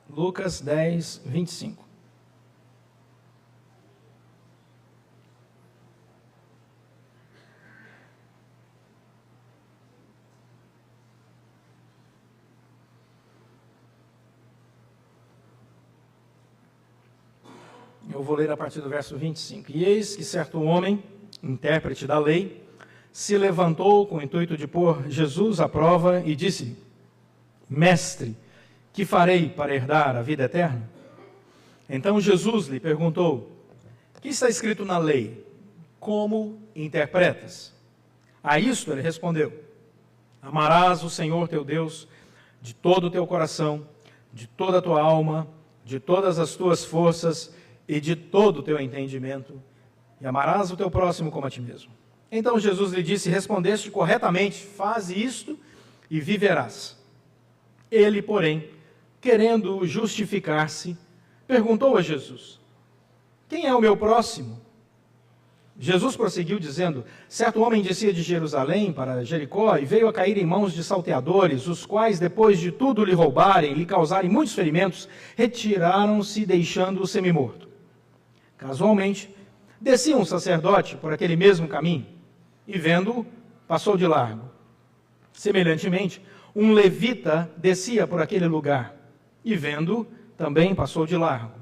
Lucas 10, 25. Eu vou ler a partir do verso 25. E eis que certo homem, intérprete da lei, se levantou com o intuito de pôr Jesus à prova e disse: Mestre, que farei para herdar a vida eterna? Então Jesus lhe perguntou: que está escrito na lei? Como interpretas? A isto ele respondeu: Amarás o Senhor teu Deus de todo o teu coração, de toda a tua alma, de todas as tuas forças e de todo o teu entendimento, e amarás o teu próximo como a ti mesmo. Então Jesus lhe disse: respondeste corretamente, faze isto e viverás. Ele, porém, querendo justificar-se, perguntou a Jesus: quem é o meu próximo? Jesus prosseguiu dizendo: certo homem descia de Jerusalém para Jericó e veio a cair em mãos de salteadores, os quais, depois de tudo lhe roubarem, lhe causarem muitos ferimentos, retiraram-se, deixando-o semimorto. Casualmente, descia um sacerdote por aquele mesmo caminho, e vendo-o, passou de largo. Semelhantemente, um levita descia por aquele lugar, e vendo-o, também passou de largo.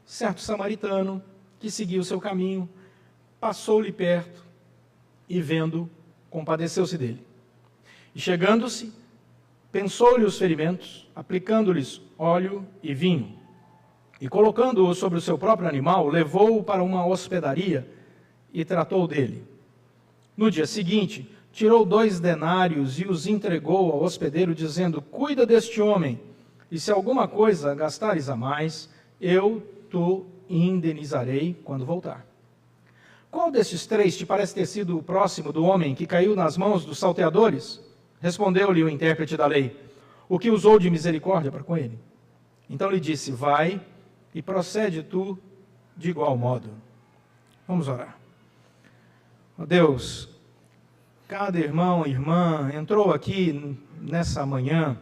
Certo samaritano, que seguia o seu caminho, passou-lhe perto, e vendo-o, compadeceu-se dele. E chegando-se, pensou-lhe os ferimentos, aplicando-lhes óleo e vinho. E colocando-o sobre o seu próprio animal, levou-o para uma hospedaria e tratou dele. No dia seguinte, tirou 2 denários e os entregou ao hospedeiro, dizendo: cuida deste homem, e se alguma coisa gastares a mais, eu te indenizarei quando voltar. Qual destes 3 te parece ter sido o próximo do homem que caiu nas mãos dos salteadores? Respondeu-lhe o intérprete da lei: o que usou de misericórdia para com ele. Então lhe disse: vai e procede tu de igual modo. Vamos orar. Ó Deus, cada irmão e irmã entrou aqui nessa manhã,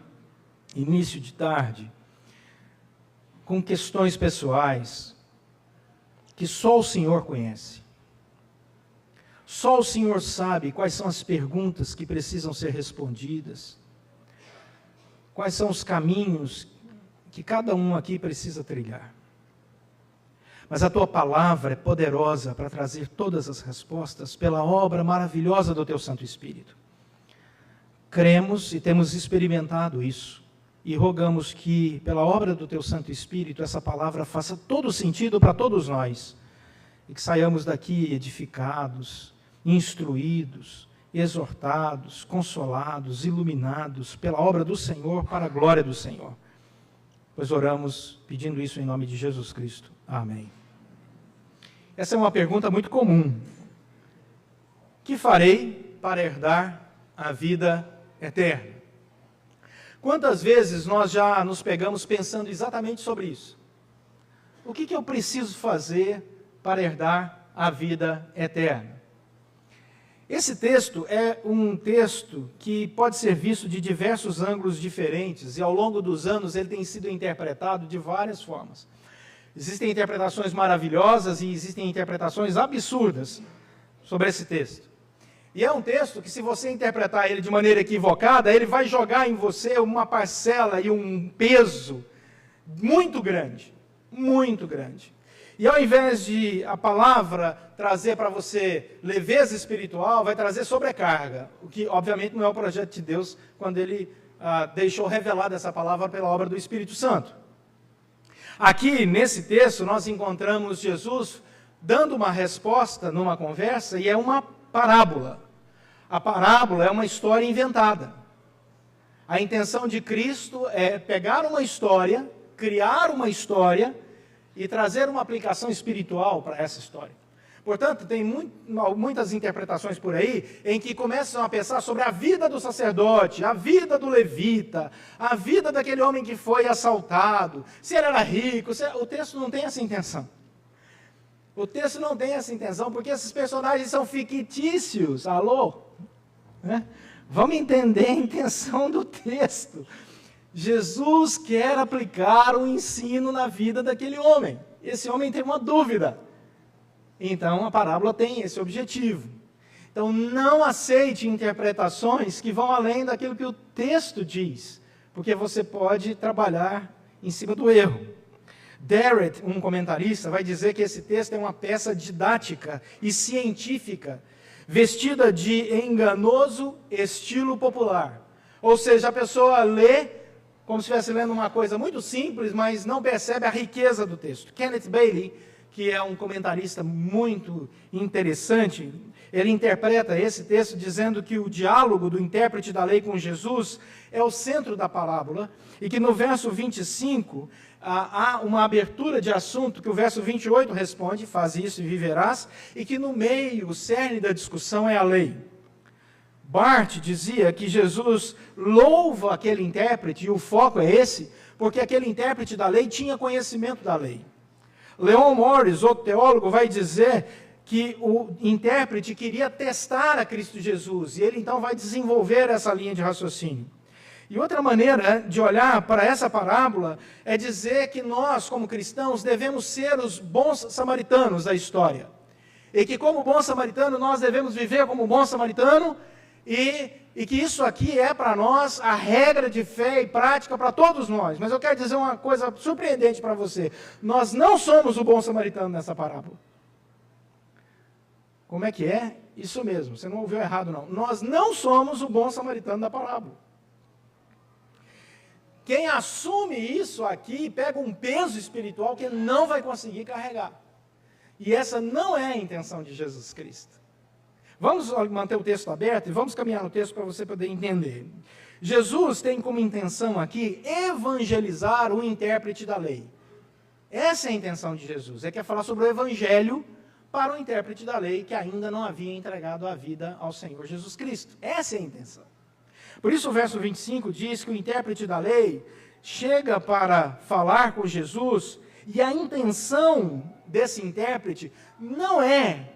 início de tarde, com questões pessoais que só o Senhor conhece. Só o Senhor sabe quais são as perguntas que precisam ser respondidas, quais são os caminhos que cada um aqui precisa trilhar. Mas a tua palavra é poderosa para trazer todas as respostas pela obra maravilhosa do teu Santo Espírito. Cremos e temos experimentado isso, e rogamos que, pela obra do teu Santo Espírito, essa palavra faça todo sentido para todos nós, e que saiamos daqui edificados, instruídos, exortados, consolados, iluminados pela obra do Senhor, para a glória do Senhor. Pois oramos pedindo isso em nome de Jesus Cristo. Amém. Essa é uma pergunta muito comum. Que farei para herdar a vida eterna? Quantas vezes nós já nos pegamos pensando exatamente sobre isso? O que eu preciso fazer para herdar a vida eterna? Esse texto é um texto que pode ser visto de diversos ângulos diferentes, e ao longo dos anos ele tem sido interpretado de várias formas. Existem interpretações maravilhosas e existem interpretações absurdas sobre esse texto. E é um texto que, se você interpretar ele de maneira equivocada, ele vai jogar em você uma parcela e um peso muito grande, muito grande. E ao invés de a palavra trazer para você leveza espiritual, vai trazer sobrecarga, o que obviamente não é o projeto de Deus quando ele deixou revelada essa palavra pela obra do Espírito Santo. Aqui, nesse texto, nós encontramos Jesus dando uma resposta numa conversa, e é uma parábola. A parábola é uma história inventada. A intenção de Cristo é pegar uma história, criar uma história e trazer uma aplicação espiritual para essa história. Portanto, tem muitas interpretações por aí em que começam a pensar sobre a vida do sacerdote, a vida do levita, a vida daquele homem que foi assaltado, se ele era rico. O texto não tem essa intenção. O texto não tem essa intenção porque esses personagens são fictícios. Alô? Vamos entender a intenção do texto. Jesus quer aplicar o ensino na vida daquele homem. Esse homem tem uma dúvida. Então, a parábola tem esse objetivo. Então, não aceite interpretações que vão além daquilo que o texto diz, porque você pode trabalhar em cima do erro. Derrett, um comentarista, vai dizer que esse texto é uma peça didática e científica, vestida de enganoso estilo popular. Ou seja, a pessoa lê como se estivesse lendo uma coisa muito simples, mas não percebe a riqueza do texto. Kenneth Bailey, que é um comentarista muito interessante, ele interpreta esse texto dizendo que o diálogo do intérprete da lei com Jesus é o centro da parábola, e que no verso 25 há uma abertura de assunto que o verso 28 responde, faz isso e viverás, e que no meio, o cerne da discussão é a lei. Barth dizia que Jesus louva aquele intérprete, e o foco é esse, porque aquele intérprete da lei tinha conhecimento da lei. Leon Morris, outro teólogo, vai dizer que o intérprete queria testar a Cristo Jesus, e ele então vai desenvolver essa linha de raciocínio. E outra maneira de olhar para essa parábola é dizer que nós, como cristãos, devemos ser os bons samaritanos da história. E que como bom samaritano, nós devemos viver como bom samaritano, e que isso aqui é para nós a regra de fé e prática para todos nós. Mas eu quero dizer uma coisa surpreendente para você. Nós não somos o bom samaritano nessa parábola. Como é que é? Isso mesmo, você não ouviu errado não. Nós não somos o bom samaritano da parábola. Quem assume isso aqui pega um peso espiritual que não vai conseguir carregar. E essa não é a intenção de Jesus Cristo. Vamos manter o texto aberto e vamos caminhar no texto para você poder entender. Jesus tem como intenção aqui evangelizar o intérprete da lei. Essa é a intenção de Jesus. Ele quer falar sobre o evangelho para o intérprete da lei que ainda não havia entregado a vida ao Senhor Jesus Cristo. Essa é a intenção. Por isso o verso 25 diz que o intérprete da lei chega para falar com Jesus e a intenção desse intérprete não é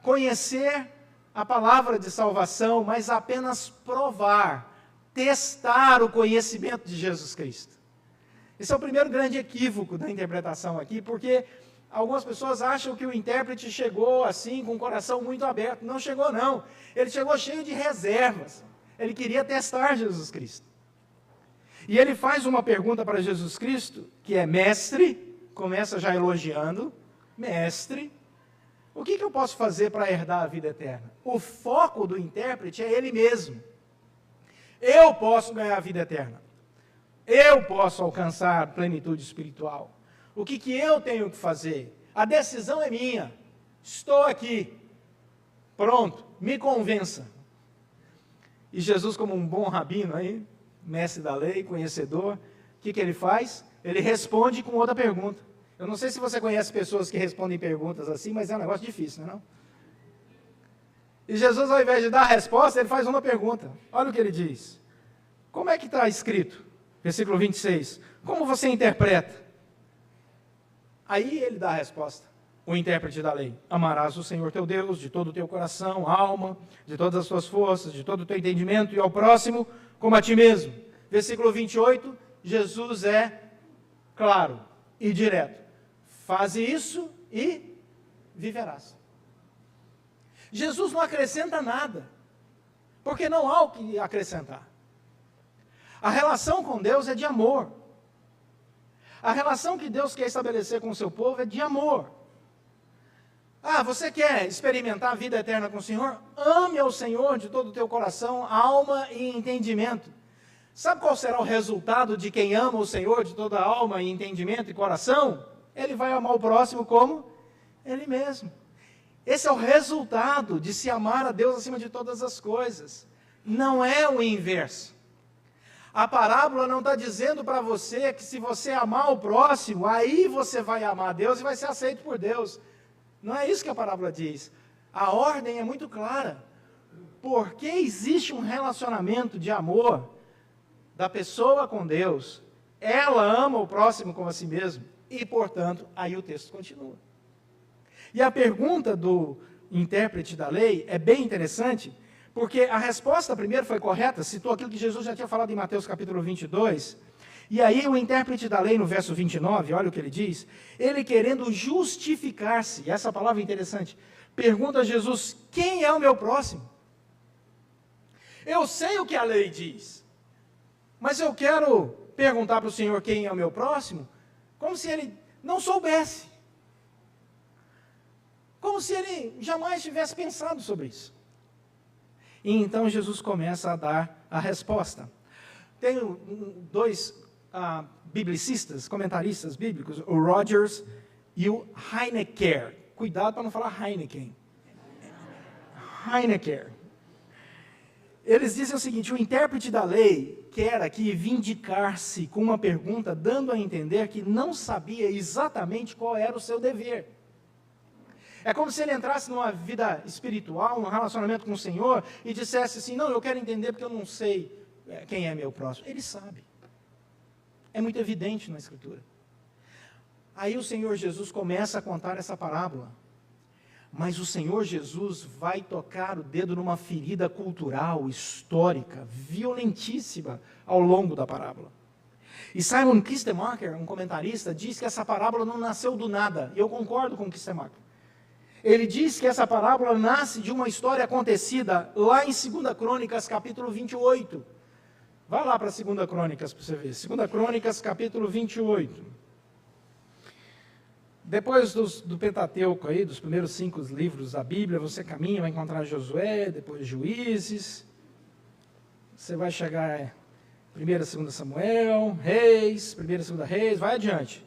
conhecer a palavra de salvação, mas apenas provar, testar o conhecimento de Jesus Cristo. Esse é o primeiro grande equívoco da interpretação aqui, porque algumas pessoas acham que o intérprete chegou assim, com o coração muito aberto. Não chegou não, ele chegou cheio de reservas. Ele queria testar Jesus Cristo. E ele faz uma pergunta para Jesus Cristo, que é: mestre, começa já elogiando, mestre, o que eu posso fazer para herdar a vida eterna? O foco do intérprete é ele mesmo. Eu posso ganhar a vida eterna. Eu posso alcançar plenitude espiritual. O que eu tenho que fazer? A decisão é minha. Estou aqui. Pronto, me convença. E Jesus, como um bom rabino aí, mestre da lei, conhecedor, o que ele faz? Ele responde com outra pergunta. Eu não sei se você conhece pessoas que respondem perguntas assim, mas é um negócio difícil, não é? E Jesus, ao invés de dar a resposta, ele faz uma pergunta. Olha o que ele diz. Como é que está escrito? Versículo 26. Como você interpreta? Aí ele dá a resposta. O intérprete da lei: amarás o Senhor teu Deus de todo o teu coração, alma, de todas as tuas forças, de todo o teu entendimento, e ao próximo como a ti mesmo. Versículo 28, Jesus é claro e direto. Faze isso e viverás. Jesus não acrescenta nada, porque não há o que acrescentar. A relação com Deus é de amor. A relação que Deus quer estabelecer com o seu povo é de amor. Ah, você quer experimentar a vida eterna com o Senhor? Ame ao Senhor de todo o teu coração, alma e entendimento. Sabe qual será o resultado de quem ama o Senhor de toda a alma e entendimento e coração? Ele vai amar o próximo como ele mesmo. Esse é o resultado de se amar a Deus acima de todas as coisas. Não é o inverso. A parábola não está dizendo para você que se você amar o próximo, aí você vai amar a Deus e vai ser aceito por Deus. Não é isso que a parábola diz. A ordem é muito clara. Porque existe um relacionamento de amor da pessoa com Deus, ela ama o próximo como a si mesmo, e, portanto, aí o texto continua. E a pergunta do intérprete da lei é bem interessante, porque a resposta primeiro foi correta, citou aquilo que Jesus já tinha falado em Mateus capítulo 22, E aí o intérprete da lei, no verso 29, olha o que ele diz, ele querendo justificar-se, e essa palavra é interessante, pergunta a Jesus, quem é o meu próximo? Eu sei o que a lei diz, mas eu quero perguntar para o Senhor quem é o meu próximo, como se ele não soubesse. Como se ele jamais tivesse pensado sobre isso. E então Jesus começa a dar a resposta. Tem dois biblicistas, comentaristas bíblicos, o Rogers e o Heinecker. Cuidado para não falar Heineken. Heinecker. Eles dizem o seguinte, o intérprete da lei quer aqui vindicar-se com uma pergunta, dando a entender que não sabia exatamente qual era o seu dever. É como se ele entrasse numa vida espiritual, num relacionamento com o Senhor, e dissesse assim, não, eu quero entender porque eu não sei quem é meu próximo. Ele sabe. É muito evidente na Escritura. Aí o Senhor Jesus começa a contar essa parábola. Mas o Senhor Jesus vai tocar o dedo numa ferida cultural, histórica, violentíssima ao longo da parábola. E Simon Kistemaker, um comentarista, diz que essa parábola não nasceu do nada. E eu concordo com Kistemaker. Ele diz que essa parábola nasce de uma história acontecida lá em 2 Crônicas, capítulo 28. Vai lá para 2 Crônicas para você ver. 2 Crônicas, capítulo 28. Depois do Pentateuco aí, dos primeiros 5 livros da Bíblia, você caminha, vai encontrar Josué, depois Juízes. Você vai chegar 1ª e 2ª Samuel, Reis, 1ª e 2ª Reis, vai adiante.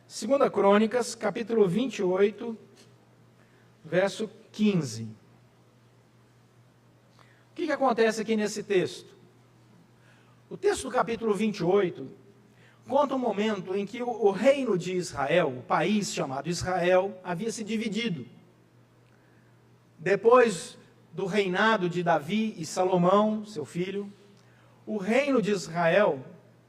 2 Crônicas, capítulo 28, verso 15. O que acontece aqui nesse texto? O texto do capítulo 28 conta um momento em que o reino de Israel, o país chamado Israel, havia se dividido. Depois do reinado de Davi e Salomão, seu filho, o reino de Israel,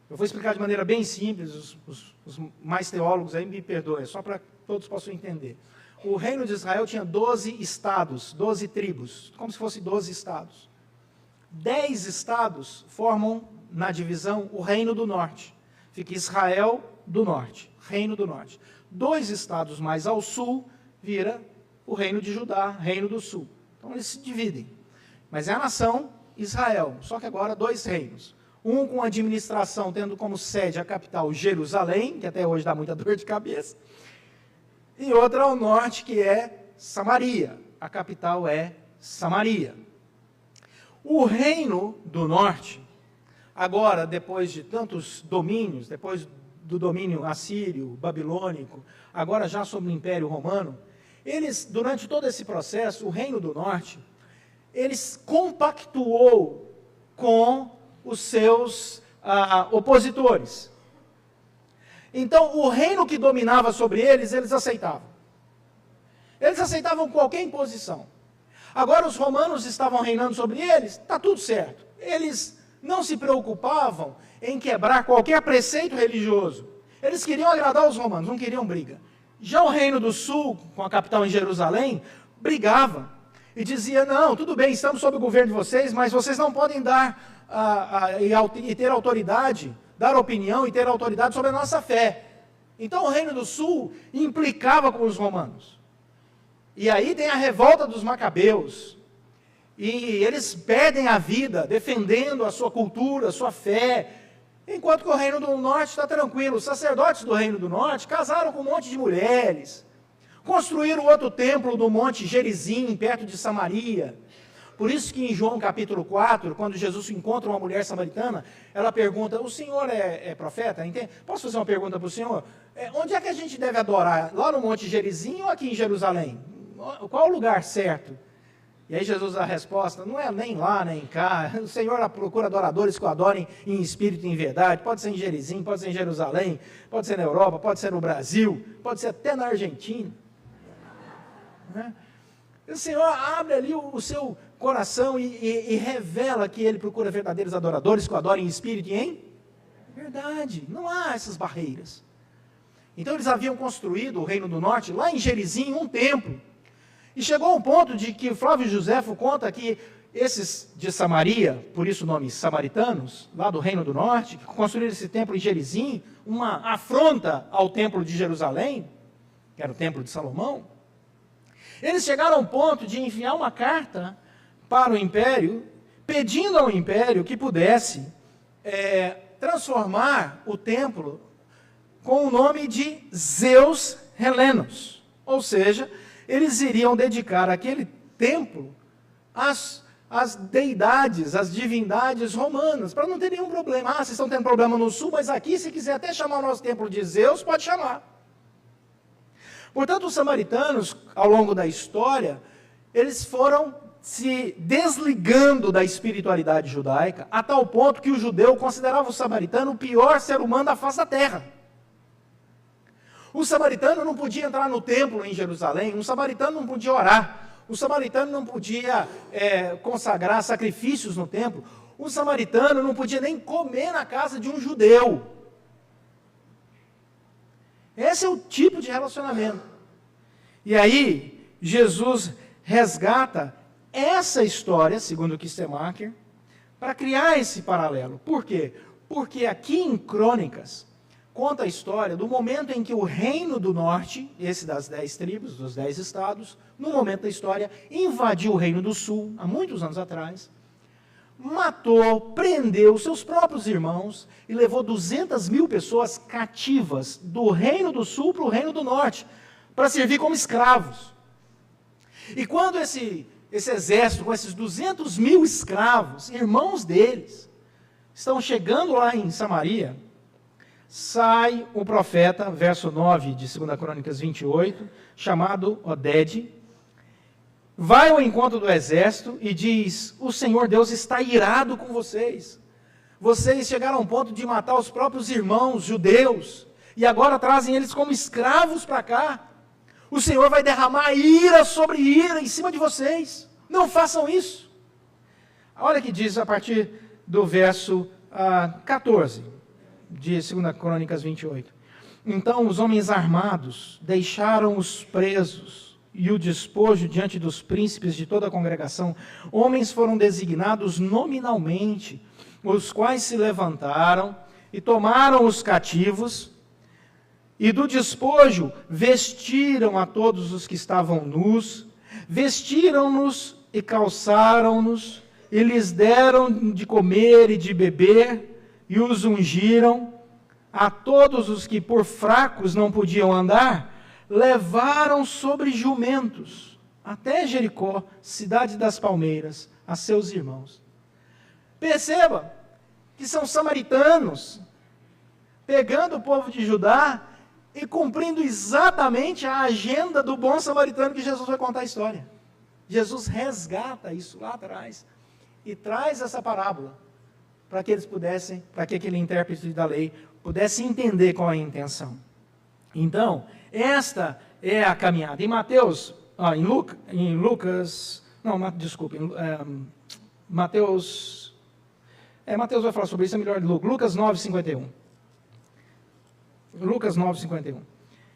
eu vou explicar de maneira bem simples, os mais teólogos aí me perdoem, só para que todos possam entender. O reino de Israel tinha 12 estados, 12 tribos, como se fossem 12 estados. 10 estados formam, na divisão, o reino do norte. Fica Israel do norte, reino do norte. 2 estados mais ao sul, vira o reino de Judá, reino do sul. Então eles se dividem. Mas é a nação Israel, só que agora 2 reinos. Um com administração tendo como sede a capital Jerusalém, que até hoje dá muita dor de cabeça. E outra ao norte, que é Samaria. A capital é Samaria. O reino do norte, agora, depois de tantos domínios, depois do domínio assírio, babilônico, agora já sob o Império Romano, eles, durante todo esse processo, o reino do norte, eles compactuou com os seus opositores. Então, o reino que dominava sobre eles, eles aceitavam. Eles aceitavam qualquer imposição. Agora, os romanos estavam reinando sobre eles, está tudo certo. Eles não se preocupavam em quebrar qualquer preceito religioso. Eles queriam agradar os romanos, não queriam briga. Já o reino do sul, com a capital em Jerusalém, brigava e dizia, não, tudo bem, estamos sob o governo de vocês, mas vocês não podem dar e ter autoridade, dar opinião e ter autoridade sobre a nossa fé. Então o reino do sul implicava com os romanos. E aí tem a revolta dos macabeus, e eles perdem a vida defendendo a sua cultura, a sua fé, enquanto que o reino do norte está tranquilo. Os sacerdotes do reino do norte casaram com um monte de mulheres, construíram outro templo no monte Gerizim, perto de Samaria. Por isso que em João capítulo 4, quando Jesus encontra uma mulher samaritana, ela pergunta, o senhor é profeta? Entende? Posso fazer uma pergunta para o senhor? Onde é que a gente deve adorar? Lá no monte Gerizim ou aqui em Jerusalém? Qual o lugar certo? E aí Jesus dá a resposta, não é nem lá, nem cá, o Senhor procura adoradores que o adorem em espírito e em verdade, pode ser em Gerizim, pode ser em Jerusalém, pode ser na Europa, pode ser no Brasil, pode ser até na Argentina. Né? O Senhor abre ali o seu coração e revela que Ele procura verdadeiros adoradores que o adorem em espírito e em verdade, não há essas barreiras. Então eles haviam construído o Reino do Norte, lá em Gerizim, um templo. E chegou a um ponto de que Flávio Joséfo conta que esses de Samaria, por isso o nome samaritanos, lá do Reino do Norte, que construíram esse templo em Gerizim, uma afronta ao templo de Jerusalém, que era o templo de Salomão, eles chegaram ao ponto de enviar uma carta para o império, pedindo ao império que pudesse transformar o templo com o nome de Zeus Helenos. Ou seja, eles iriam dedicar aquele templo às deidades, às divindades romanas, para não ter nenhum problema. Ah, vocês estão tendo problema no sul, mas aqui, se quiser até chamar o nosso templo de Zeus, pode chamar. Portanto, os samaritanos, ao longo da história, eles foram se desligando da espiritualidade judaica, a tal ponto que o judeu considerava o samaritano o pior ser humano da face da terra. O samaritano não podia entrar no templo em Jerusalém, o samaritano não podia orar, o samaritano não podia consagrar sacrifícios no templo, o samaritano não podia nem comer na casa de um judeu. Esse é o tipo de relacionamento. E aí, Jesus resgata essa história, segundo Kistemaker, para criar esse paralelo. Por quê? Porque aqui em Crônicas, conta a história do momento em que o Reino do Norte, esse das 10 tribos, dos 10 estados, no momento da história, invadiu o Reino do Sul, há muitos anos atrás, matou, prendeu seus próprios irmãos e levou 200 mil pessoas cativas do Reino do Sul para o Reino do Norte, para servir como escravos. E quando esse exército, com esses 200 mil escravos, irmãos deles, estão chegando lá em Samaria, sai o profeta, verso 9 de 2 Crônicas 28, chamado Oded, vai ao encontro do exército e diz: o Senhor Deus está irado com vocês. Vocês chegaram ao ponto de matar os próprios irmãos judeus, e agora trazem eles como escravos para cá. O Senhor vai derramar ira sobre ira em cima de vocês. Não façam isso. Olha o que diz a partir do verso 14. De 2 Crônicas 28. Então os homens armados deixaram os presos e o despojo diante dos príncipes de toda a congregação. Homens foram designados nominalmente, os quais se levantaram e tomaram os cativos, e do despojo vestiram a todos os que estavam nus, vestiram-nos e calçaram-nos, e lhes deram de comer e de beber, e os ungiram. A todos os que por fracos não podiam andar, levaram sobre jumentos, até Jericó, cidade das palmeiras, a seus irmãos. Perceba que são samaritanos, pegando o povo de Judá e cumprindo exatamente a agenda do bom samaritano que Jesus vai contar a história. Jesus resgata isso lá atrás e traz essa parábola para que eles pudessem, para que aquele intérprete da lei pudesse entender qual é a intenção. Então, esta é a caminhada. Em Mateus, Mateus vai falar sobre isso, é melhor de Lucas 9:51. Lucas 9:51.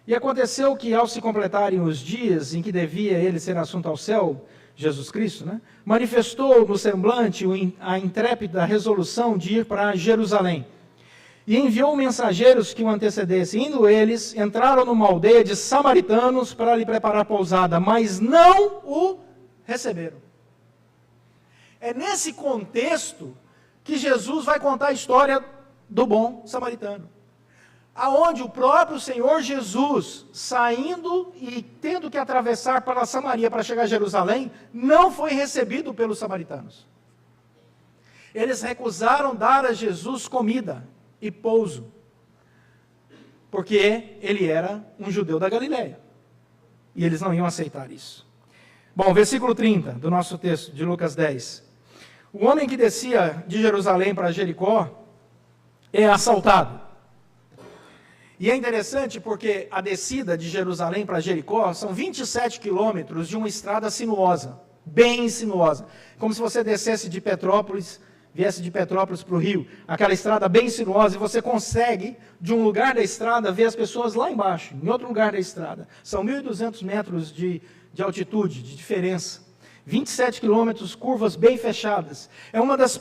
E aconteceu que, ao se completarem os dias em que devia ele ser assunto ao céu, Jesus Cristo, manifestou no semblante a intrépida resolução de ir para Jerusalém. E enviou mensageiros que o antecedessem. Indo eles, entraram numa aldeia de samaritanos para lhe preparar pousada, mas não o receberam. É nesse contexto que Jesus vai contar a história do bom samaritano. Aonde o próprio Senhor Jesus, saindo e tendo que atravessar para Samaria para chegar a Jerusalém, não foi recebido pelos samaritanos. Eles recusaram dar a Jesus comida e pouso, porque ele era um judeu da Galileia, e eles não iam aceitar isso. Bom, versículo 30 do nosso texto, de Lucas 10. O homem que descia de Jerusalém para Jericó é assaltado. E é interessante porque a descida de Jerusalém para Jericó são 27 quilômetros de uma estrada sinuosa, bem sinuosa. Como se você descesse de Petrópolis, viesse de Petrópolis para o Rio, aquela estrada bem sinuosa, e você consegue, de um lugar da estrada, ver as pessoas lá embaixo, em outro lugar da estrada. São 1.200 metros de altitude, de diferença. 27 quilômetros, curvas bem fechadas. É um dos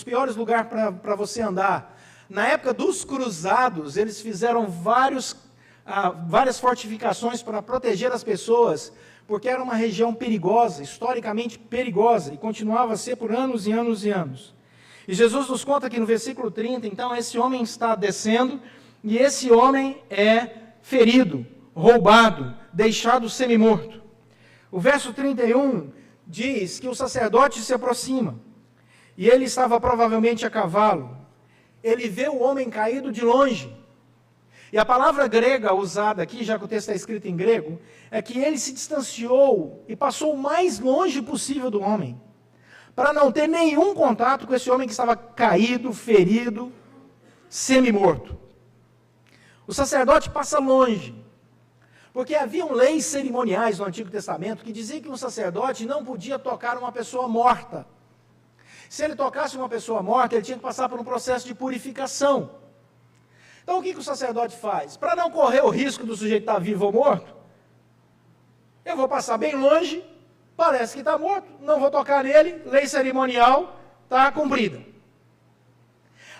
piores lugares para você andar. Na época dos cruzados, eles fizeram várias fortificações para proteger as pessoas, porque era uma região perigosa, historicamente perigosa, e continuava a ser por anos e anos e anos. E Jesus nos conta aqui no versículo 30, então, esse homem está descendo, e esse homem é ferido, roubado, deixado semi-morto. O verso 31 diz que o sacerdote se aproxima, e ele estava provavelmente a cavalo. Ele vê o homem caído de longe. E a palavra grega usada aqui, já que o texto está escrito em grego, é que ele se distanciou e passou o mais longe possível do homem, para não ter nenhum contato com esse homem que estava caído, ferido, semi-morto. O sacerdote passa longe, porque haviam leis cerimoniais no Antigo Testamento que diziam que um sacerdote não podia tocar uma pessoa morta. Se ele tocasse uma pessoa morta, ele tinha que passar por um processo de purificação. Então o que o sacerdote faz? Para não correr o risco do sujeito estar vivo ou morto, eu vou passar bem longe, parece que está morto, não vou tocar nele, lei cerimonial está cumprida.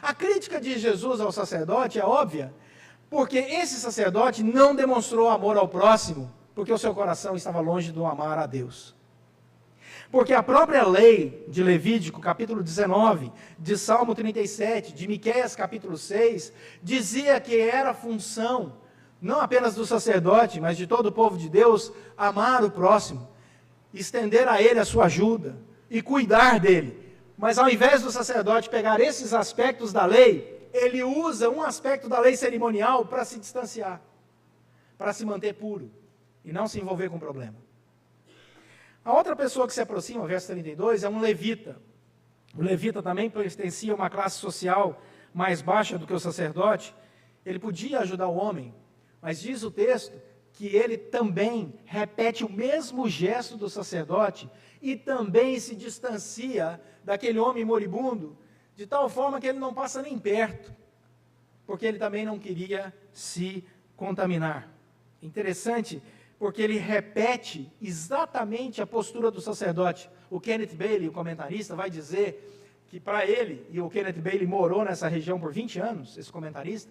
A crítica de Jesus ao sacerdote é óbvia, porque esse sacerdote não demonstrou amor ao próximo, porque o seu coração estava longe do amar a Deus. Porque a própria lei de Levítico, capítulo 19, de Salmo 37, de Miqueias, capítulo 6, dizia que era função, não apenas do sacerdote, mas de todo o povo de Deus, amar o próximo, estender a ele a sua ajuda e cuidar dele. Mas ao invés do sacerdote pegar esses aspectos da lei, ele usa um aspecto da lei cerimonial para se distanciar, para se manter puro e não se envolver com o problema. A outra pessoa que se aproxima, verso 32, é um levita. O levita também pertencia a uma classe social mais baixa do que o sacerdote. Ele podia ajudar o homem, mas diz o texto que ele também repete o mesmo gesto do sacerdote e também se distancia daquele homem moribundo, de tal forma que ele não passa nem perto, porque ele também não queria se contaminar. Interessante, porque ele repete exatamente a postura do sacerdote. O Kenneth Bailey, o comentarista, vai dizer que para ele, e o Kenneth Bailey morou nessa região por 20 anos, esse comentarista,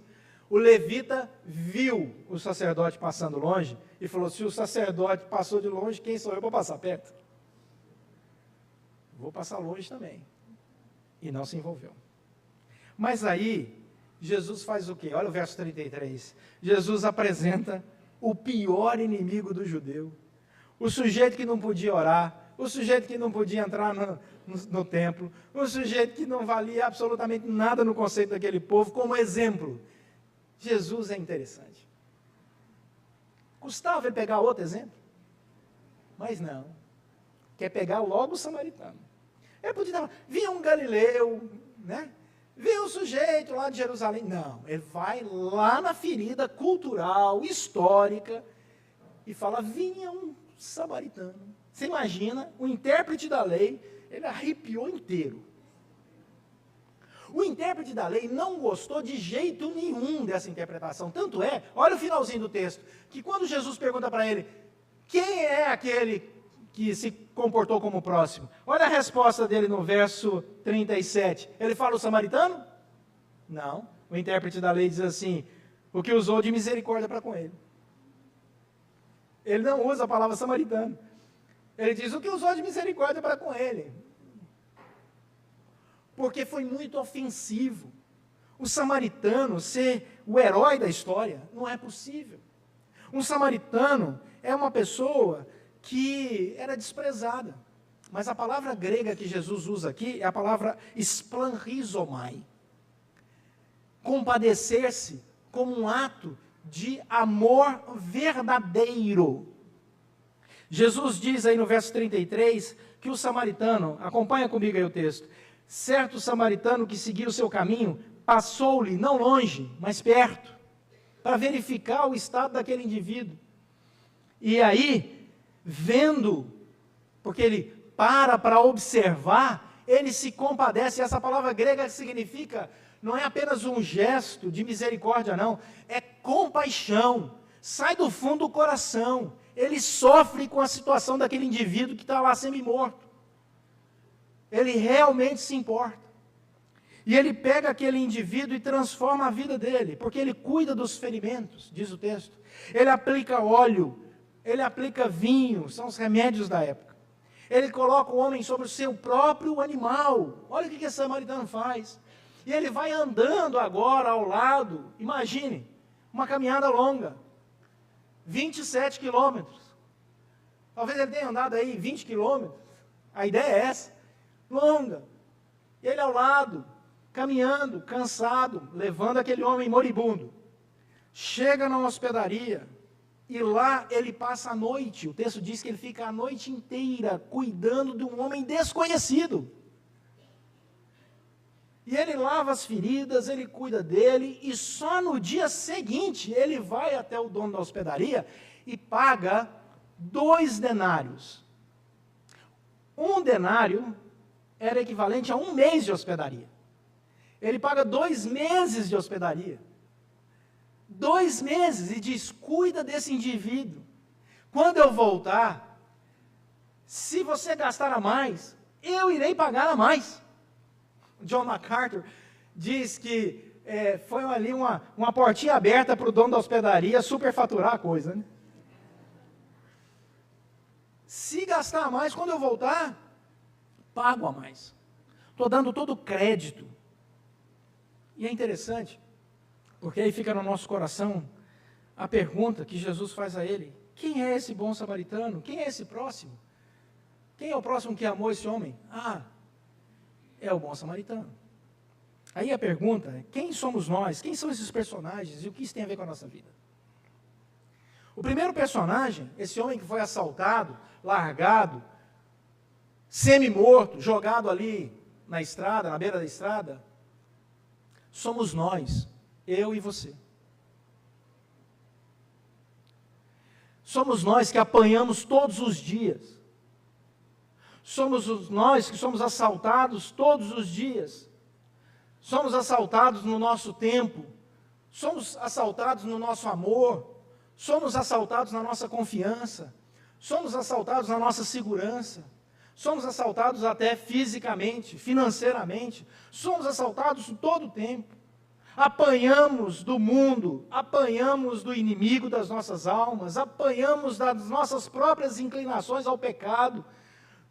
o levita viu o sacerdote passando longe e falou: se o sacerdote passou de longe, quem sou eu para passar perto? Vou passar longe também. E não se envolveu. Mas aí, Jesus faz o quê? Olha o verso 33. Jesus apresenta o pior inimigo do judeu, o sujeito que não podia orar, o sujeito que não podia entrar no templo, o sujeito que não valia absolutamente nada no conceito daquele povo, como exemplo. Jesus é interessante. Custava ele pegar outro exemplo? Mas não. Quer pegar logo o samaritano. Ele podia dar, vinha um galileu, né? Vinha um sujeito lá de Jerusalém. Não, ele vai lá na ferida cultural, histórica, e fala, vinha um samaritano. Você imagina, o intérprete da lei, ele arrepiou inteiro. O intérprete da lei não gostou de jeito nenhum dessa interpretação. Tanto é, olha o finalzinho do texto, que quando Jesus pergunta para ele, quem é aquele que se comportou como próximo? Olha a resposta dele no verso 37. Ele fala o samaritano? Não. O intérprete da lei diz assim, o que usou de misericórdia para com ele. Ele não usa a palavra samaritano. Ele diz o que usou de misericórdia para com ele. Porque foi muito ofensivo. O samaritano ser o herói da história não é possível. Um samaritano é uma pessoa que era desprezada. Mas a palavra grega que Jesus usa aqui é a palavra splanrizomai. Compadecer-se como um ato de amor verdadeiro. Jesus diz aí no verso 33 que o samaritano, acompanha comigo aí o texto, certo samaritano que seguia o seu caminho, passou-lhe, não longe, mas perto, para verificar o estado daquele indivíduo. E aí, vendo, porque ele para observar, ele se compadece. Essa palavra grega significa, não é apenas um gesto de misericórdia, não, é compaixão, sai do fundo do coração, ele sofre com a situação daquele indivíduo que está lá semi-morto. Ele realmente se importa. E ele pega aquele indivíduo e transforma a vida dele, porque ele cuida dos ferimentos, diz o texto. Ele aplica óleo, ele aplica vinho, são os remédios da época. Ele coloca o homem sobre o seu próprio animal. Olha o que esse samaritano faz. E ele vai andando agora ao lado, imagine, uma caminhada longa, 27 quilômetros. Talvez ele tenha andado aí 20 quilômetros, a ideia é essa, longa. Ele ao lado, caminhando, cansado, levando aquele homem moribundo. Chega na hospedaria e lá ele passa a noite. O texto diz que ele fica a noite inteira cuidando de um homem desconhecido. E ele lava as feridas, ele cuida dele, e só no dia seguinte ele vai até o dono da hospedaria e paga 2 denários. 1 denário era equivalente a 1 mês de hospedaria. Ele paga 2 meses de hospedaria. 2 meses, e diz, cuida desse indivíduo. Quando eu voltar, se você gastar a mais, eu irei pagar a mais. John MacArthur diz que foi ali uma portinha aberta para o dono da hospedaria superfaturar a coisa, né? Se gastar a mais, quando eu voltar, pago a mais. Estou dando todo o crédito. E é interessante, porque aí fica no nosso coração a pergunta que Jesus faz a ele: quem é esse bom samaritano? Quem é esse próximo? Quem é o próximo que amou esse homem? É o bom samaritano. Aí a pergunta é: quem somos nós? Quem são esses personagens? E o que isso tem a ver com a nossa vida? O primeiro personagem, esse homem que foi assaltado, largado, semi-morto, jogado ali na estrada, na beira da estrada, somos nós, eu e você. Somos nós que apanhamos todos os dias. Somos nós que somos assaltados todos os dias. Somos assaltados no nosso tempo. Somos assaltados no nosso amor. Somos assaltados na nossa confiança. Somos assaltados na nossa segurança. Somos assaltados até fisicamente, financeiramente. Somos assaltados todo o tempo. Apanhamos do mundo, apanhamos do inimigo das nossas almas, apanhamos das nossas próprias inclinações ao pecado.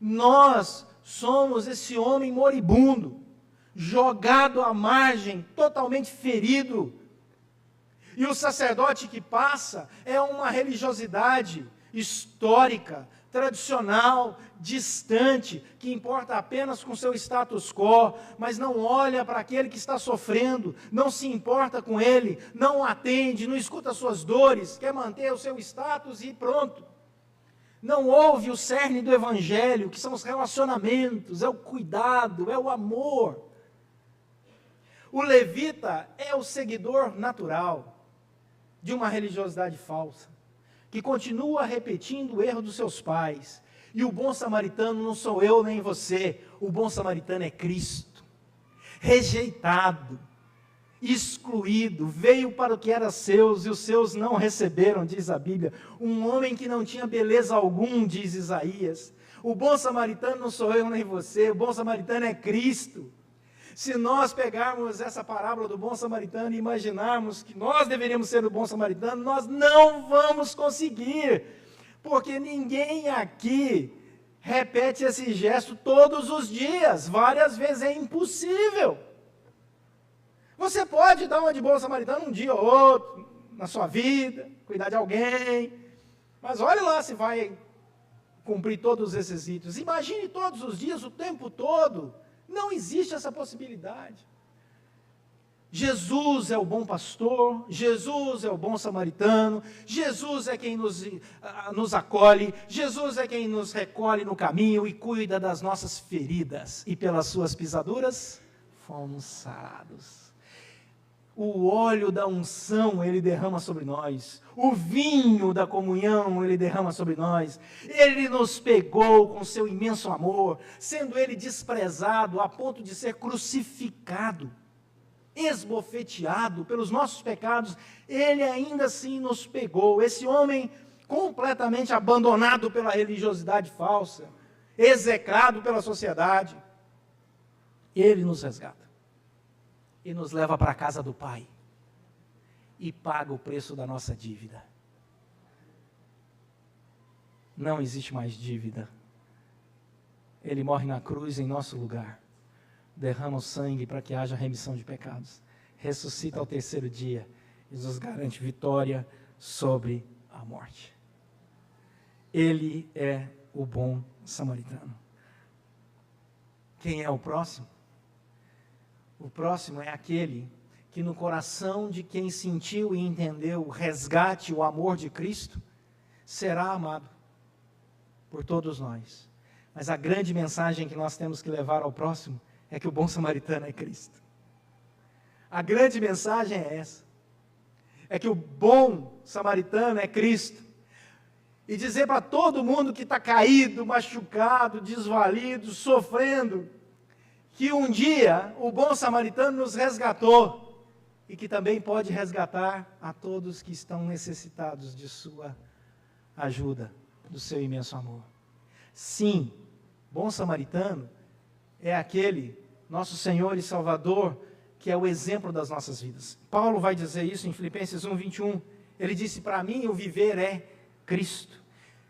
Nós somos esse homem moribundo, jogado à margem, totalmente ferido. E o sacerdote que passa é uma religiosidade histórica, tradicional, distante, que importa apenas com seu status quo, mas não olha para aquele que está sofrendo, não se importa com ele, não o atende, não escuta suas dores, quer manter o seu status e pronto. Não ouve o cerne do evangelho, que são os relacionamentos, é o cuidado, é o amor. O levita é o seguidor natural de uma religiosidade falsa, que continua repetindo o erro dos seus pais. E o bom samaritano não sou eu nem você, o bom samaritano é Cristo. Rejeitado, excluído, veio para o que era seus e os seus não receberam, diz a Bíblia. Um homem que não tinha beleza algum, diz Isaías. O bom samaritano não sou eu nem você, o bom samaritano é Cristo. Se nós pegarmos essa parábola do bom samaritano e imaginarmos que nós deveríamos ser o bom samaritano, nós não vamos conseguir, porque ninguém aqui repete esse gesto todos os dias, várias vezes, é impossível. Você pode dar uma de bom samaritano um dia ou outro, na sua vida, cuidar de alguém, mas olhe lá se vai cumprir todos esses ritos. Imagine todos os dias, o tempo todo. Não existe essa possibilidade. Jesus é o bom pastor, Jesus é o bom samaritano, Jesus é quem nos acolhe, Jesus é quem nos recolhe no caminho e cuida das nossas feridas. E pelas suas pisaduras, fomos sarados. O óleo da unção Ele derrama sobre nós, o vinho da comunhão Ele derrama sobre nós. Ele nos pegou com seu imenso amor, sendo Ele desprezado a ponto de ser crucificado, esbofeteado pelos nossos pecados. Ele ainda assim nos pegou. Esse homem completamente abandonado pela religiosidade falsa, execrado pela sociedade. Ele nos resgata e nos leva para a casa do Pai e paga o preço da nossa dívida. Não existe mais dívida. Ele morre na cruz em nosso lugar, derrama o sangue para que haja remissão de pecados, ressuscita ao terceiro dia e nos garante vitória sobre a morte. Ele é o bom samaritano. Quem é o próximo? O próximo é aquele que no coração de quem sentiu e entendeu o resgate, o amor de Cristo, será amado por todos nós. Mas a grande mensagem que nós temos que levar ao próximo é que o bom samaritano é Cristo. A grande mensagem é essa. É que o bom samaritano é Cristo. E dizer para todo mundo que está caído, machucado, desvalido, sofrendo, que um dia o bom samaritano nos resgatou e que também pode resgatar a todos que estão necessitados de sua ajuda, do seu imenso amor. Sim, bom samaritano é aquele, nosso Senhor e Salvador, que é o exemplo das nossas vidas. Paulo vai dizer isso em Filipenses 1:21. Ele disse, para mim o viver é Cristo.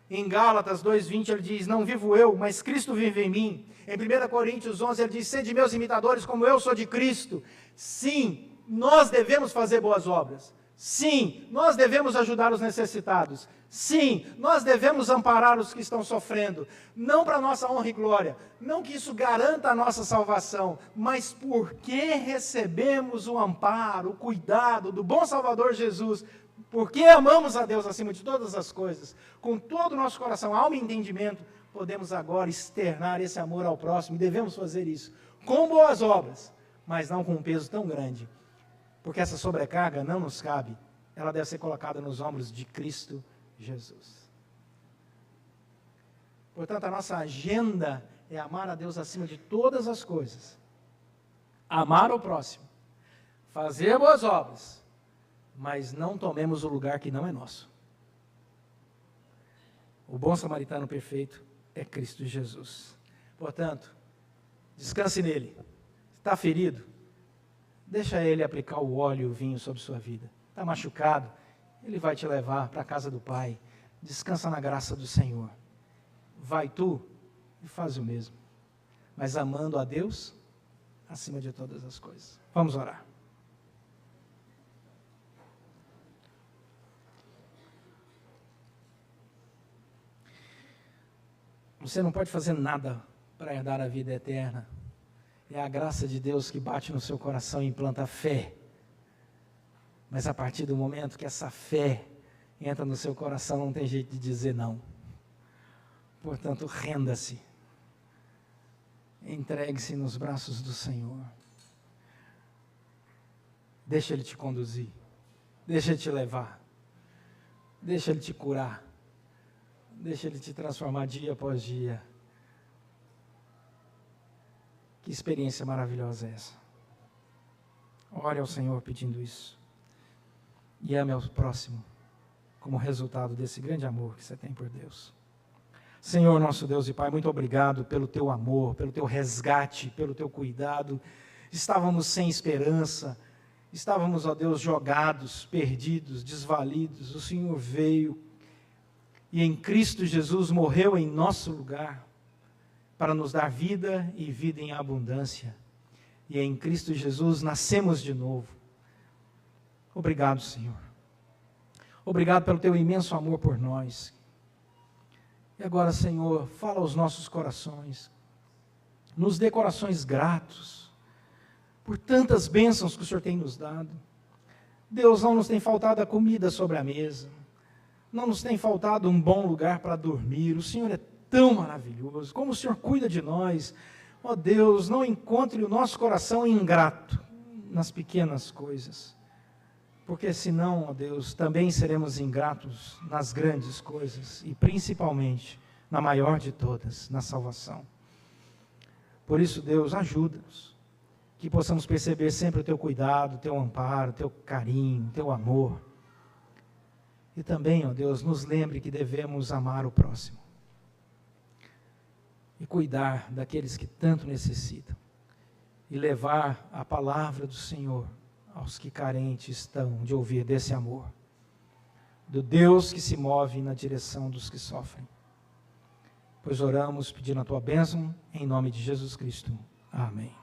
Em Gálatas 2:20 ele diz, não vivo eu, mas Cristo vive em mim. Em 1 Coríntios 11 ele diz, sede meus imitadores como eu sou de Cristo. Sim, nós devemos fazer boas obras. Sim, nós devemos ajudar os necessitados. Sim, nós devemos amparar os que estão sofrendo. Não para nossa honra e glória, não que isso garanta a nossa salvação, mas porque recebemos o amparo, o cuidado do bom Salvador Jesus, porque amamos a Deus acima de todas as coisas, com todo o nosso coração, alma e entendimento, podemos agora externar esse amor ao próximo, e devemos fazer isso com boas obras, mas não com um peso tão grande, porque essa sobrecarga não nos cabe, ela deve ser colocada nos ombros de Cristo Jesus. Portanto, a nossa agenda é amar a Deus acima de todas as coisas, amar o próximo, fazer boas obras, mas não tomemos o lugar que não é nosso. O bom samaritano perfeito é Cristo Jesus. Portanto, descanse nele. Está ferido? Deixa ele aplicar o óleo e o vinho sobre sua vida. Está machucado? Ele vai te levar para a casa do Pai. Descansa na graça do Senhor. Vai tu e faz o mesmo, mas amando a Deus acima de todas as coisas. Vamos orar. Você não pode fazer nada para herdar a vida eterna. É a graça de Deus que bate no seu coração e implanta fé. Mas a partir do momento que essa fé entra no seu coração, não tem jeito de dizer não. Portanto, renda-se. Entregue-se nos braços do Senhor. Deixa Ele te conduzir. Deixa Ele te levar. Deixa Ele te curar. Deixa Ele te transformar dia após dia. Que experiência maravilhosa é essa? Ore ao Senhor pedindo isso. E ame ao próximo como resultado desse grande amor que você tem por Deus. Senhor, nosso Deus e Pai, muito obrigado pelo Teu amor, pelo Teu resgate, pelo Teu cuidado. Estávamos sem esperança, estávamos, ó Deus, jogados, perdidos, desvalidos. O Senhor veio e em Cristo Jesus morreu em nosso lugar para nos dar vida e vida em abundância. E em Cristo Jesus nascemos de novo. Obrigado, Senhor. Obrigado pelo Teu imenso amor por nós. E agora, Senhor, fala aos nossos corações. Nos dê corações gratos por tantas bênçãos que o Senhor tem nos dado. Deus, não nos tem faltado a comida sobre a mesa. Não nos tem faltado um bom lugar para dormir. O Senhor é tão maravilhoso. Como o Senhor cuida de nós. Ó Deus, não encontre o nosso coração ingrato nas pequenas coisas. Porque senão, ó Deus, também seremos ingratos nas grandes coisas. E principalmente na maior de todas, na salvação. Por isso, Deus, ajuda-nos. Que possamos perceber sempre o Teu cuidado, o Teu amparo, o Teu carinho, o Teu amor. E também, ó Deus, nos lembre que devemos amar o próximo e cuidar daqueles que tanto necessitam e levar a palavra do Senhor aos que carentes estão de ouvir desse amor, do Deus que se move na direção dos que sofrem. Pois oramos pedindo a tua bênção, em nome de Jesus Cristo. Amém.